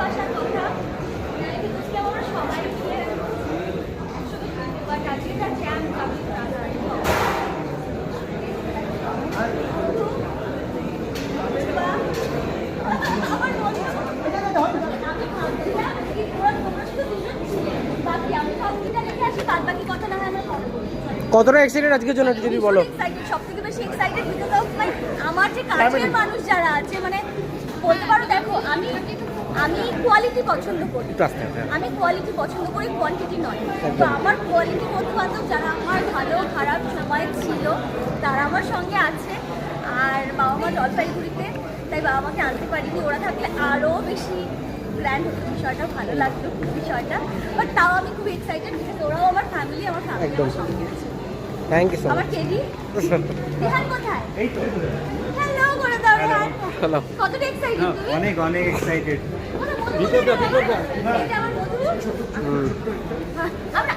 আসার কথা, নাকি বুঝলাম আমরা সবাই মিলে একসাথে থাকবো, বাট আজকে তার জ্যাম আমি আমার মনে আমি ভাবছিলাম কি তোমরা শুধু দুজন ছিলে, বাকি আমি ভাবছিলাম রেখে আসি, বাদ বাকি কথা না হয় আমরা পরে বলবো। কতটা এক্সাইটেড আজকের জন্য একটু যদি বলো। সব থেকে বেশি এক্সাইটেড বিকজ অফ লাইক আমার যে কাছের মানুষ যারা আছে, মানে বলতে পারো দেখো আমি কোয়ালিটি পছন্দ করি, আমি কোয়ালিটি পছন্দ করি, কোয়ান্টিটি নয়। তো আমার কোয়ালিটি বন্ধু বান্ধব যারা আমার ভালো খারাপ সময় ছিল তারা আমার সঙ্গে আছে। আর বাবা মা জলপাইগুড়িতে, তাই বাবা মাকে আনতে পারিনি, ওরা থাকলে আরও বেশি প্ল্যান হতো বিষয়টা, ভালো লাগতো বিষয়টা। বাট তাও আমি খুব এক্সাইটেড বিকজ ওরাও আমার ফ্যামিলি আমার সঙ্গে আছে। থ্যাংক ইউ সো আমার মাচ। টেডি রেহান কোথায়? এই তো হ্যালো করে দাও রেহান। হ্যালো। কতটা এক্সাইটেড তুমি? অনেক অনেক এক্সাইটেড। এটা আমার মধু। হুম। আমি